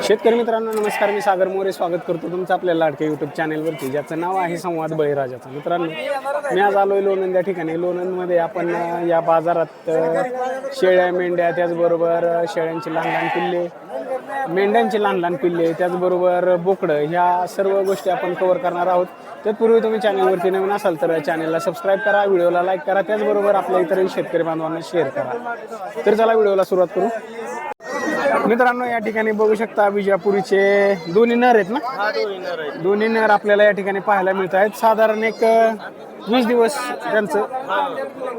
शेतकरी मित्रांनो नमस्कार, मी सागर मोरे स्वागत करतो तुमचं आपल्या लाडक्या यूट्यूब चॅनेलवरती, ज्याचं नाव आहे संवाद बळीराजाचं. मित्रांनो, मी आज आलो आहे लोणंद या ठिकाणी. लोणंदमध्ये आपण या बाजारात शेळ्या, मेंढ्या, त्याचबरोबर शेळ्यांची लहान लहान पिल्ले, मेंढ्यांची लहान लहान पिल्ले, त्याचबरोबर बोकडं, ह्या सर्व गोष्टी आपण कव्हर करणार आहोत. तत्पूर्वी तुम्ही चॅनलवरती नवीन असाल तर चॅनलला सबस्क्राईब करा, व्हिडिओला लाईक करा, त्याचबरोबर आपल्या इतरही शेतकरी बांधवांना शेअर करा. तर चला व्हिडिओला सुरुवात करू. मित्रांनो, या ठिकाणी बघू शकता विजापुरीचे दोन्ही नर आहेत ना. दोन्ही नर आपल्याला या ठिकाणी पाहायला मिळत आहेत. साधारण एक 20 दिवस त्यांचं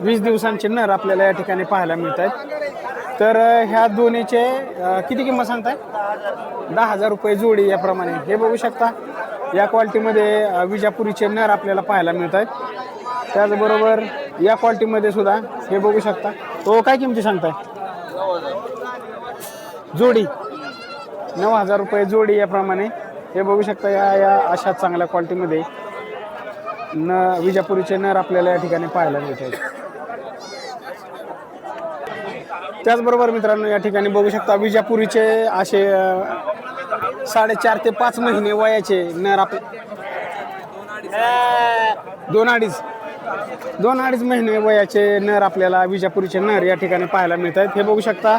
20 दिवसांचे नर आपल्याला या ठिकाणी पाहायला मिळत आहेत. तर ह्या दोन्हीचे किती किंमत सांगताय? 10,000 रुपये जोडी याप्रमाणे. हे बघू शकता या क्वालिटीमध्ये विजापुरीचे नर आपल्याला पाहायला मिळत आहेत. त्याचबरोबर या क्वालिटीमध्ये सुद्धा हे बघू शकता. तो काय किमती सांगताय? जोडी 9,000 रुपये जोडी याप्रमाणे. हे बघू शकता या अशा चांगल्या क्वालिटीमध्ये विजापुरीचे नर आपल्याला या ठिकाणी पाहायला मिळतात. त्याचबरोबर मित्रांनो, या ठिकाणी बघू शकता विजापुरीचे असे 4.5 ते 5 महिने वयाचे नर दोन अडीच महिने वयाचे नर आपल्याला विजापुरीचे नर या ठिकाणी पाहायला मिळतात. हे बघू शकता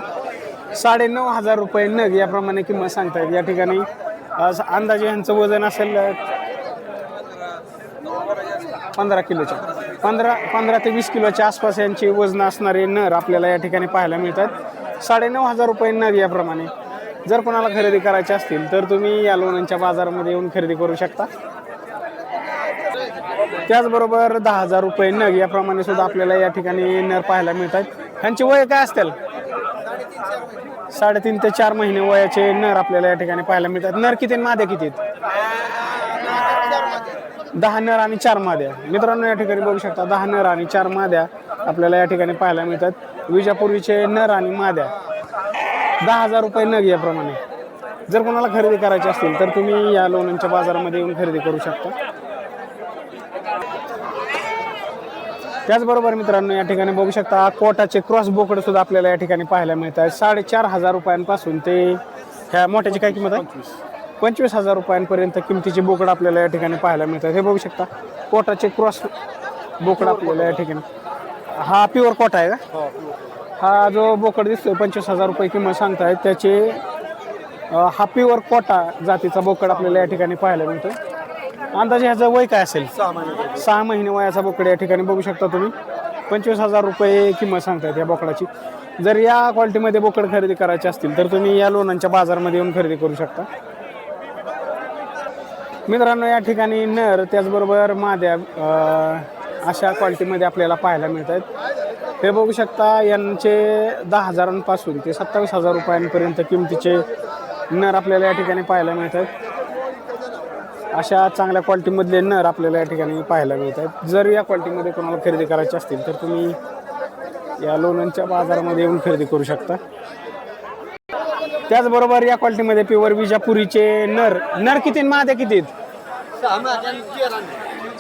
9,500 रुपये नग याप्रमाणे किंमत सांगतायत. या ठिकाणी अंदाजे यांचं वजन असेल 15 किलोच्या 15 ते 20 किलोच्या आसपास यांची वजन असणारे नर आपल्याला या ठिकाणी पाहायला मिळतात. 9,500 रुपये नग याप्रमाणे. जर कोणाला खरेदी करायचे असतील तर तुम्ही या लोणंदच्या बाजारामध्ये येऊन खरेदी करू शकता. त्याचबरोबर 10,000 रुपये नग याप्रमाणे सुद्धा आपल्याला या ठिकाणी नर पाहायला मिळतात. ह्यांची वय काय असतील? 3.5 ते 4 महिने वयाचे नर आपल्याला या ठिकाणी पाहायला मिळतात. नर किती, माद्या किती? 10 नर आणि 4 माद्या. मित्रांनो, या ठिकाणी बघू शकता 10 नर आणि 4 माद्या आपल्याला या ठिकाणी पाहायला मिळतात. विजापुरीचे नर आणि माद्या 10,000 रुपये नग याप्रमाणे. जर कोणाला खरेदी करायची असतील तर तुम्ही या लोणंदच्या बाजारामध्ये येऊन खरेदी करू शकता. त्याचबरोबर मित्रांनो, या ठिकाणी बघू शकता कोटाचे क्रॉस बोकड सुद्धा आपल्याला या ठिकाणी पाहायला मिळत आहे. 4,500 रुपयांपासून ते ह्या मोठ्याची काय किंमत आहे? 25,000 रुपयांपर्यंत किमतीचे बोकड आपल्याला या ठिकाणी पाहायला मिळतात. हे बघू शकता कोटाचे क्रॉस बोकड आपल्याला या ठिकाणी. हा प्युअर कोटा आहे का? हा जो बोकड दिसतोय 25,000 रुपये किंमत सांगतायत त्याचे. हा प्युअर कोटा जातीचा बोकड आपल्याला या ठिकाणी पाहायला मिळतो. अंदाजे ह्याचं वय काय असेल? 6 महिने वयाचा बोकड या ठिकाणी बघू शकता तुम्ही. 25,000 रुपये किंमत सांगतायत या बोकडाची. जर या क्वालिटीमध्ये बोकड खरेदी करायचे असतील तर तुम्ही या लोणंदच्या बाजारामध्ये येऊन खरेदी करू शकता. मित्रांनो, या ठिकाणी नर त्याचबरोबर माद्या अशा क्वालिटीमध्ये आपल्याला पाहायला मिळत आहेत. हे बघू शकता यांचे 10,000पासून ते 27,000 रुपयांपर्यंत किमतीचे नर आपल्याला या ठिकाणी पाहायला मिळत आहेत. अशा चांगल्या क्वालिटीमधले नर आपल्याला या ठिकाणी पाहायला मिळतात. जर या क्वालिटीमध्ये कोणाला खरेदी करायची असतील तर तुम्ही या लोणंदच्या बाजारामध्ये येऊन खरेदी करू शकता. त्याचबरोबर या क्वालिटीमध्ये प्युअर विजापुरीचे नर किती, माद्या किती?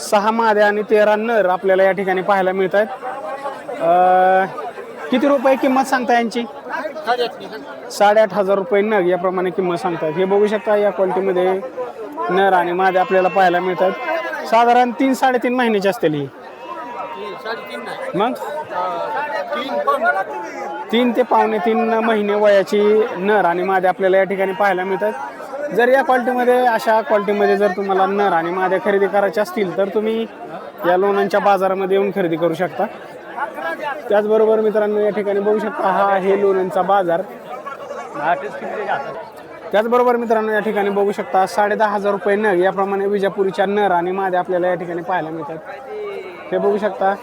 6 माद्या आणि 13 नर आपल्याला या ठिकाणी पाहायला मिळत आहेत. किती रुपये किंमत सांगता यांची? 8,500 रुपये नग याप्रमाणे किंमत सांगतात. हे बघू शकता या क्वालिटीमध्ये नर आणि माद्या आपल्याला पाहायला मिळतात. साधारण 3-3.5 महिन्याची असतील ही. मग 3 ते 3.25 महिने वयाची नर आणि माद्या आपल्याला या ठिकाणी पाहायला मिळतात. जर या क्वालिटीमध्ये अशा क्वालिटीमध्ये जर तुम्हाला नर आणि माद्या खरेदी करायच्या असतील तर तुम्ही या लोणंदच्या बाजारामध्ये येऊन खरेदी करू शकता. त्याचबरोबर मित्रांनो, या ठिकाणी बघू शकता हा आहे लोणंदचा बाजार. त्याचबरोबर मित्रांनो, या ठिकाणी बघू शकता 10,500 रुपये नग याप्रमाणे विजापुरीच्या नर आणि माद्या आपल्याला या ठिकाणी पाहायला मिळतात. हे बघू शकता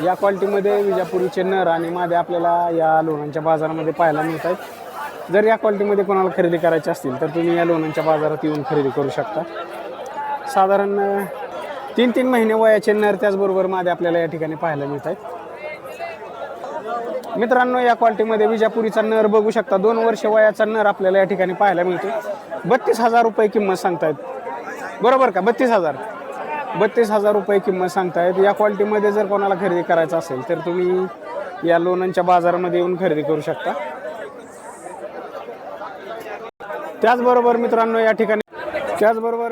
या क्वालिटीमध्ये विजापुरीचे नर आणि माद्या आपल्याला या लोणंदच्या बाजारामध्ये पाहायला मिळतात. जर या क्वालिटीमध्ये कोणाला खरेदी करायची असतील तर तुम्ही या लोणंदच्या बाजारात येऊन खरेदी करू शकता. साधारण 3-3 महिने वयाचे नर त्याचबरोबर माद्या आपल्याला या ठिकाणी पाहायला मिळतात. मित्रांनो, या क्वालिटीमध्ये विजापुरीचा नर बघू शकता 2 वर्ष वयाचा नर आपल्याला या ठिकाणी पाहायला मिळतो. 32,000 रुपये किंमत सांगतायत. बरोबर का? 32,000 रुपये किंमत सांगतायत. या क्वालिटीमध्ये जर कोणाला खरेदी करायचं असेल तर तुम्ही या लोणंदच्या बाजारामध्ये येऊन खरेदी करू शकता. त्याचबरोबर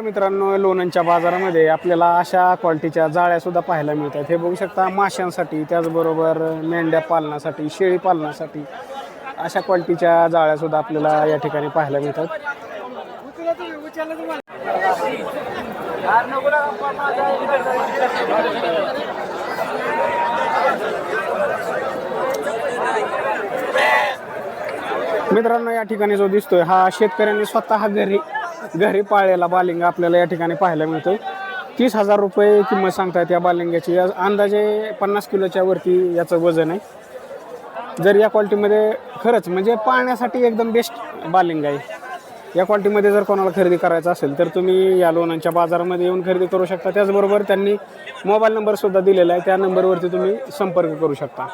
मित्रांनो लोणंदच्या बाजारामध्ये आपल्याला अशा क्वालिटीच्या जाळ्यासुद्धा पाहायला मिळतात. हे बघू शकता माशांसाठी, त्याचबरोबर मेंढ्या पालनासाठी, शेळी पालनासाठी अशा क्वालिटीच्या जाळ्यासुद्धा आपल्याला या ठिकाणी पाहायला मिळतात. मित्रांनो या ठिकाणी जो दिसतोय हा शेतकऱ्यांनी स्वतः घरी पाळलेला बालिंगा आपल्याला या ठिकाणी पाहायला मिळतोय. 30,000 रुपये किंमत सांगतात या बालिंग्याची. अंदाजे 50 किलोच्या वरती याचं वजन आहे. जर या क्वालिटीमध्ये खरंच म्हणजे पाळण्यासाठी एकदम बेस्ट बालिंगा आहे. या क्वालिटीमध्ये जर कोणाला खरेदी करायचं असेल तर तुम्ही या लोणंदच्या बाजारामध्ये येऊन खरेदी करू शकता. त्याचबरोबर त्यांनी मोबाईल नंबरसुद्धा दिलेला आहे, त्या नंबरवरती तुम्ही संपर्क करू शकता.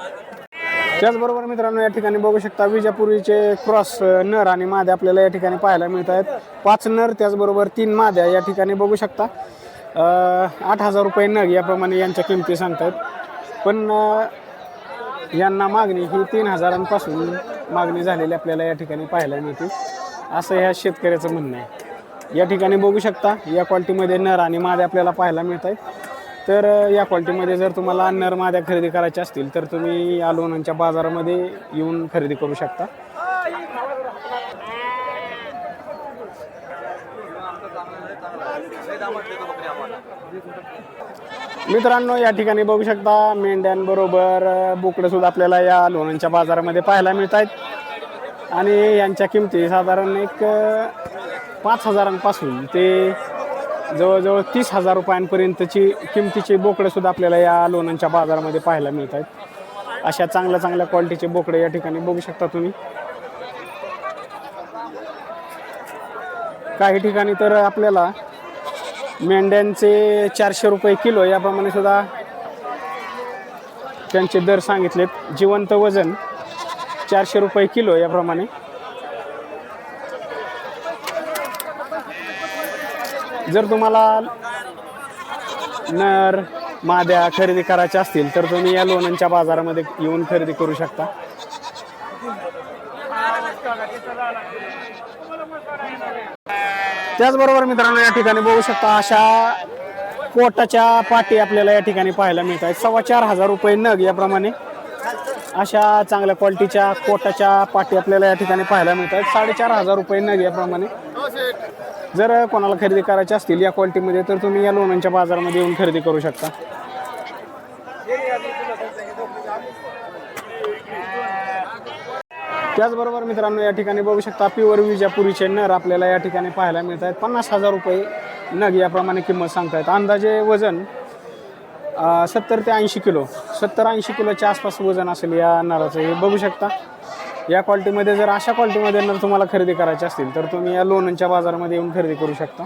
त्याचबरोबर मित्रांनो या ठिकाणी बघू शकता विजापुरीचे क्रॉस नर आणि माद्या आपल्याला या ठिकाणी पाहायला मिळत आहेत. 5 नर त्याचबरोबर 3 माद्या या ठिकाणी बघू शकता. 8,000 रुपये नग याप्रमाणे यांच्या किमती सांगतात. पण यांना मागणी ही 3,000पासून मागणी झालेली आपल्याला या ठिकाणी पाहायला मिळते, असं ह्या शेतकऱ्याचं म्हणणं आहे. या ठिकाणी बघू शकता या क्वालिटीमध्ये नर आणि माद्या आपल्याला पाहायला मिळत आहेत. तर या क्वालिटीमध्ये जर तुम्हाला नर माद्या खरेदी करायच्या असतील तर तुम्ही या लोणंदच्या बाजारामध्ये येऊन खरेदी करू शकता. मित्रांनो या ठिकाणी बघू शकता मेंढ्यांबरोबर बोकडं सुद्धा आपल्याला या लोणंदच्या बाजारामध्ये पाहायला मिळत आहेत आणि यांच्या किमती साधारण एक 5,000पासून ते जवळजवळ 30,000 रुपयांपर्यंतची किमतीचे बोकडे सुद्धा आपल्याला या लोणंदच्या बाजारामध्ये पाहायला मिळत आहेत. अशा चांगल्या क्वालिटीचे बोकडे या ठिकाणी बघू शकता तुम्ही. काही ठिकाणी तर आपल्याला मेंढ्यांचे 400 रुपये किलो याप्रमाणे सुद्धा त्यांचे दर सांगितलेत. जिवंत वजन 400 रुपये किलो याप्रमाणे. जर तुम्हाला नर माद्या खरेदी करायच्या असतील तर तुम्ही या लोणंदच्या बाजारामध्ये येऊन खरेदी करू शकता. त्याचबरोबर मित्रांनो या ठिकाणी बघू शकता अशा कोटाच्या पाटी आपल्याला या ठिकाणी पाहायला मिळत आहेत. 4,500 रुपये नग याप्रमाणे अशा चांगल्या क्वालिटीच्या कोटाच्या पाटी आपल्याला या ठिकाणी पाहायला मिळत आहेत. 4,500 रुपये नग याप्रमाणे. जर कोणाला खरेदी करायची असतील या क्वालिटीमध्ये तर तुम्ही या लोणंदच्या बाजारामध्ये येऊन खरेदी करू शकता. त्याचबरोबर मित्रांनो या ठिकाणी बघू शकता प्युअर विजापुरीचे नर आपल्याला या ठिकाणी पाहायला मिळत आहेत. 50,000 रुपये नग याप्रमाणे किंमत सांगतायत. अंदाजे वजन 70 ते 80 किलो, 70-80 किलोच्या आसपास वजन असेल या नराचं. हे बघू शकता या क्वालिटीमध्ये. जर अशा क्वालिटीमध्ये नर तुम्हाला खरेदी करायची असतील तर तुम्ही या लोणंदच्या बाजारामध्ये येऊन खरेदी करू शकता.